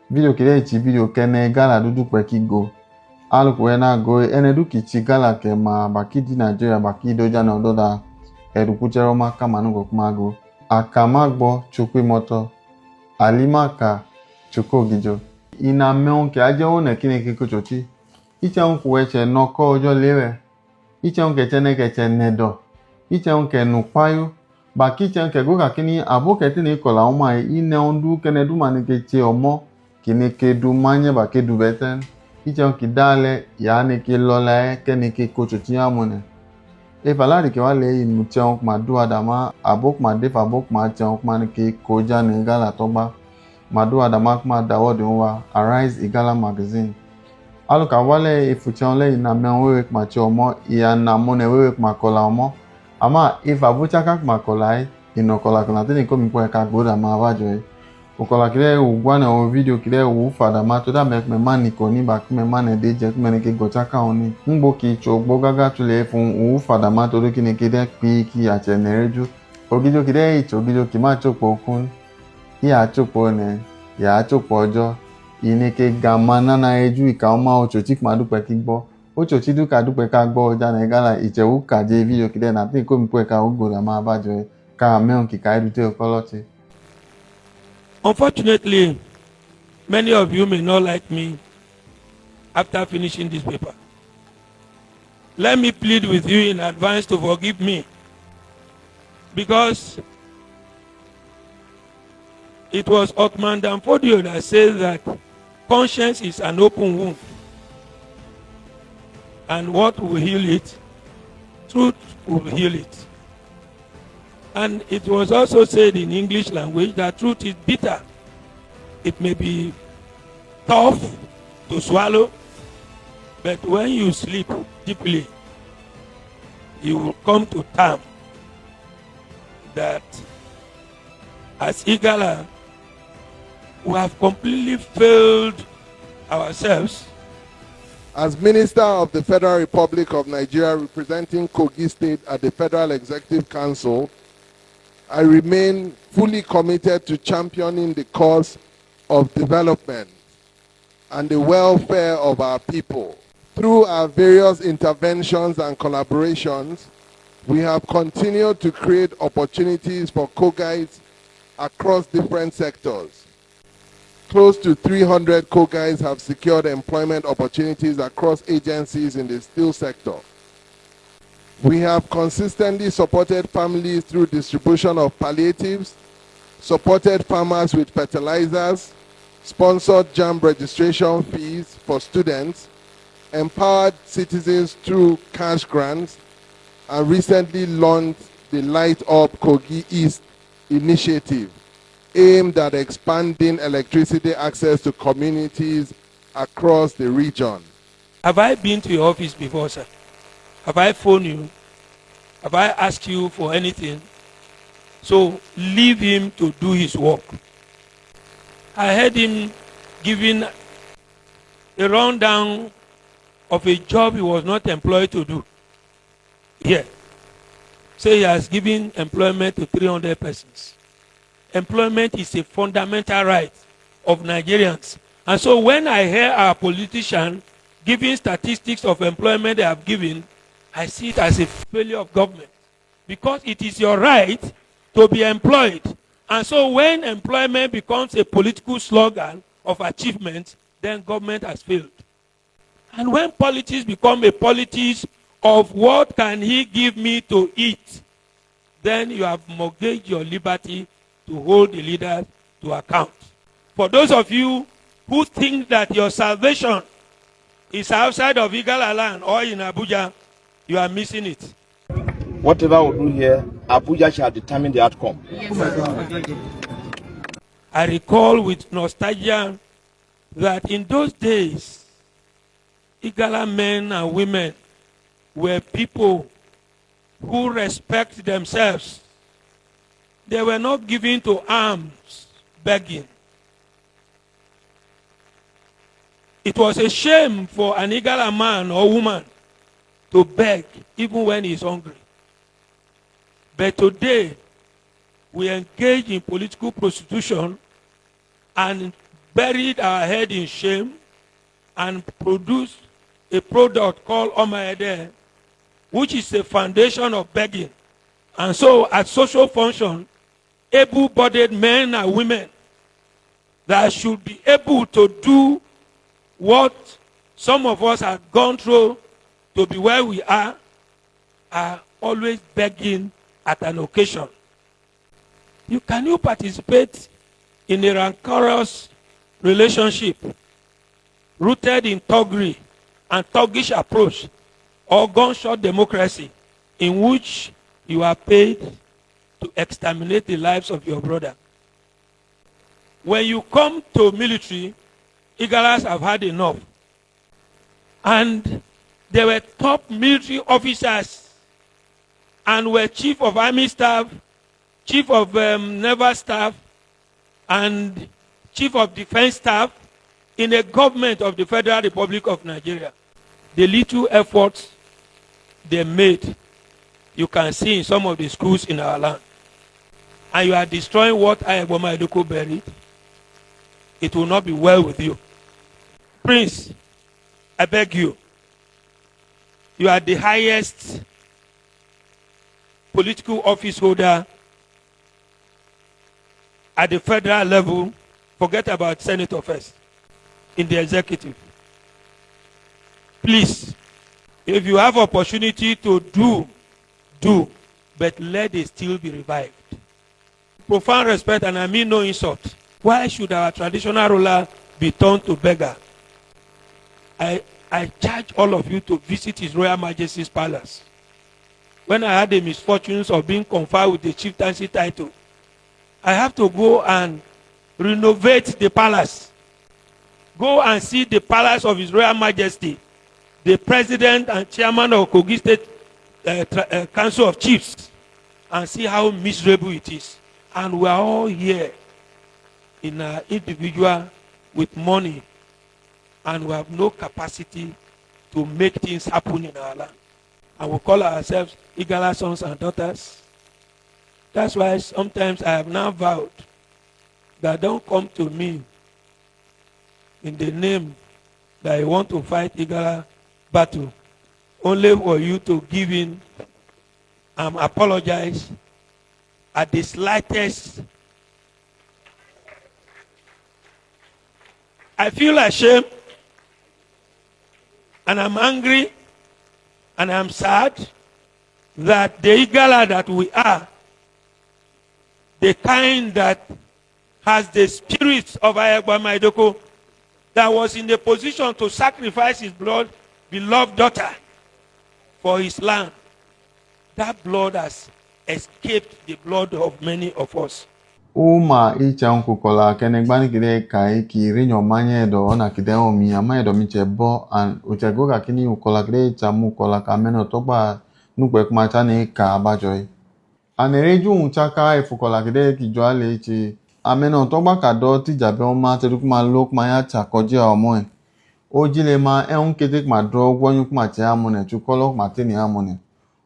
Video kide ichi video kene gala dudu peki go. Alukwe na go ene duki chi gala ke ma baki di Nigeria baki doja na ododa edukuchero maka manugo kumago. Akamagbo chukwi moto. Alimaka chuko gijo. Ina meon ke aje one kine kiko chochi. Iche unku weche noko ojo lewe. Iche unke chene ke nedo. Iche unke nukpayo. Baki iche unke go kakini abo ketini ikola oma ine ondu kene du manike che omo. Kine ke du manye baki du beten. Iche unke dale ya neke lola kene ke kochochi amone. Falari ke wale inu che unke madu adama abok madefa abok ma che unke manike koja ne gala toba. Madu adama kuma dawodi nwa Arise Igala magazine. Aluka wale ifuchonle ina mewewe kumachi omo iya na mone wewe kumakola omo. Ama ifa buchaka kumakola inokola kuna tini komi kwa kagoda mawajo ukola kile ugwane o video kile ufada ma to da me mani koni ba kume mane deje kume ne ke gochaka oni. Ngbo ki chogbo gaga tule fun ufada ma to do kine kide pi ki ache nereju. Ogijo kide ichogijo ki ma chokpo kun. Iya achokpo ne ya achokpo ojo. Ineke gamana na eju ika oma ochochi kumadupe kigbo. Ochochi duka dupe kagbo oja na egala ichewu kaje video kide na tin komi kwe ka ugoda ma abajo ka meon ki ka edute okolochi. Unfortunately, many of you may not like me after finishing this paper. Let me plead with you in advance to forgive me, because it was Othman Danfodio that said that conscience is an open wound, and what will heal it? Truth will heal it. And it was also said in English language that truth is bitter. It may be tough to swallow, but when you sleep deeply, you will come to terms that as Igala, we have completely failed ourselves. As Minister of the Federal Republic of Nigeria representing Kogi State at the Federal Executive Council, I remain fully committed to championing the cause of development and the welfare of our people. Through our various interventions and collaborations, we have continued to create opportunities for Kogais across different sectors. Close to 300 Kogais have secured employment opportunities across agencies in the steel sector. We have consistently supported families through distribution of palliatives, supported farmers with fertilizers, sponsored JAMB registration fees for students, empowered citizens through cash grants, and recently launched the Light Up Kogi East initiative, aimed at expanding electricity access to communities across the region. Have I been to your office before, sir? Have I phoned you? Have I asked you for anything? So leave him to do his work. I heard him giving a rundown of a job he was not employed to do. Here. Say he has given employment to 300 persons. Employment is a fundamental right of Nigerians. And so when I hear our politicians giving statistics of employment they have given, I see it as a failure of government. Because it is your right to be employed. And so when employment becomes a political slogan of achievement, then government has failed. And when politics become a politics of what can he give me to eat, then you have mortgaged your liberty to hold the leader to account. For those of you who think that your salvation is outside of Igala land or in Abuja, you are missing it. Whatever we do here, Abuja shall determine the outcome. I recall with nostalgia that in those days, Igala men and women were people who respect themselves. They were not given to arms, begging. It was a shame for an Igala man or woman to beg even when he's hungry. But today, we engage in political prostitution and buried our head in shame and produced a product called Omaede, which is a foundation of begging. And so at social function, able-bodied men and women that should be able to do what some of us have gone through to be where we are always begging at an occasion. Can you participate in a rancorous relationship rooted in thuggery and thuggish approach or gunshot democracy in which you are paid to exterminate the lives of your brother? When you come to military, Igalas have had enough. And there were top military officers and were chief of army staff, chief of naval staff, and chief of defense staff in a government of the Federal Republic of Nigeria. The little efforts they made, you can see in some of the schools in our land. And you are destroying what Ayeboma Edoko buried. It will not be well with you. Prince, I beg you. You are the highest political office holder at the federal level. Forget about senator first. In the executive. Please, if you have opportunity to do, but let it still be revived. Profound respect, and I mean no insult. Why should our traditional ruler be turned to beggar? I charge all of you to visit His Royal Majesty's palace. When I had the misfortunes of being conferred with the chieftaincy title, I have to go and renovate the palace. Go and see the palace of His Royal Majesty, the president and chairman of Kogi State Council of Chiefs, and see how miserable it is. And we are all here in an individual with money, and we have no capacity to make things happen in our land. And we call ourselves Igala sons and daughters. That's why sometimes I have now vowed that don't come to me in the name that you want to fight Igala battle, only for you to give in and apologize at the slightest. I feel ashamed, and I'm angry, and I'm sad that the Igala that we are, the kind that has the spirit of Ayagba Maidoko, that was in the position to sacrifice his beloved daughter for his land, that blood has escaped the blood of many of us. Uma icha nkukola kene gbani kide kai ki rinyo manye do na kide omi ama do mi chebo and uchego ka kini ukola kide icha mu kola ka meno to gba nugbe kuma cha ni ka abajoy anereju unchaka efukola kide ki jo ale ichi ameno to gba ka do ti jabe o ma te kuma lo kuma ya cha koje omo e ojile ma ehun kete kuma do gwoyun kuma che amune chukolo kuma te ni amune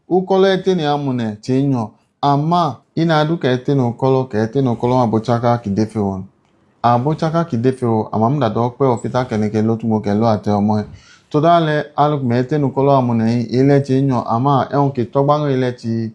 ukolo ete ni amune chenyo ama ina adu ka ete no kolo abochaka kidefeon abochaka kidefeo amamda do pe ofita keneke lotumo ke lo ate omo to dale aluk me ete no kolo amune ile chenyo ama ehun ke togbango ile ti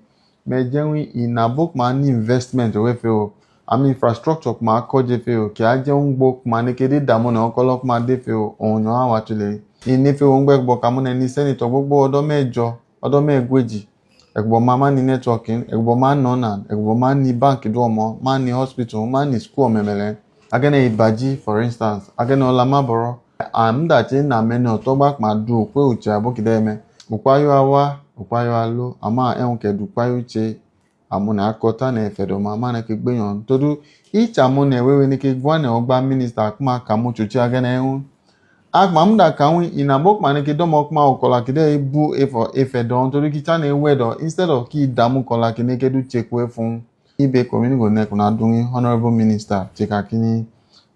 mejewi ina book man investment we feo ami infrastructure kuma koje feo ki aje ngbo kuma ne kede damo na kolo kuma defeo onyo awa tule ini feo ngbe gbo kamune ni senator gbogbo odo mejo odo megweji egbo mama ni networking egbo man nona egbo man ni bank domo man ni hospital man ni school memele agene ibaji for instance agene olamaboro amda che na meno to gba ma du pe uche abokideme ukwayo awa ukwayo alo ama ehun ke du kwayo che amuna akota na efedo mama na ke gbeyan todu icha amuna wewe ni ke gwa na ogba minister kuma kamu chuchi agene ehun akmamda kanwi inabok manike domo kuma okola kide ibu efo efedon tori kicha na ewedo instead of ki damu kola kine kedu chekwe fun ibe community go nek na dungi honorable minister cheka kini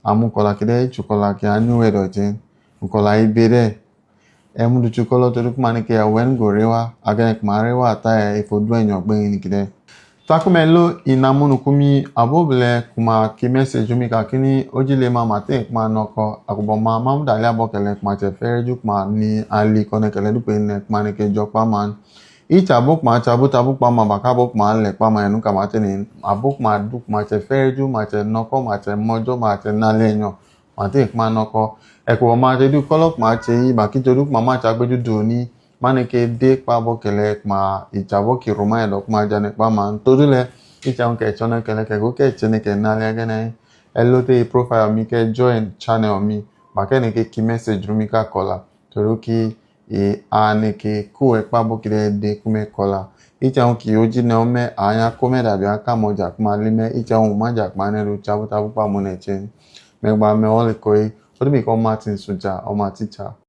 amu kola kide chukola ki anu wedo je kola ibere emudu chukolo tori kuma nike ya wen go rewa agene kuma rewa ata efo du enyo gbe ni kide Takumelo inamunu kumi abobele kuma ki message mi kakini ojile ma mate kuma noko akuboma mamdali abokele kuma te ferju kuma ni ali konekele dupe ne kuma ne ke jokpa man icha bokma cha buta ma baka bokma le pa ma enu kama te ni abokma duk ma te ferju ma te noko ma te mojo ma te nalenyo mate kuma noko ekuboma te du kolok ma che yi baki to duk ma cha gbeju do ni maneke de kpa bokele kuma ichabo ki roma edo kuma jane kpa man todule icha ke chone kele ke go ke chene ke nale agene elote profile mi ke join channel mi bakene ke ki message mi ka kola toruki aneke ku ekpa bokile de kume kola icha ki oji ne ome anya kome da bia ka moja kuma lime icha maja kpa ne ru chabu tabu pa mo ne chen megba me ole koi odumi ko Martin Suja o ma teacher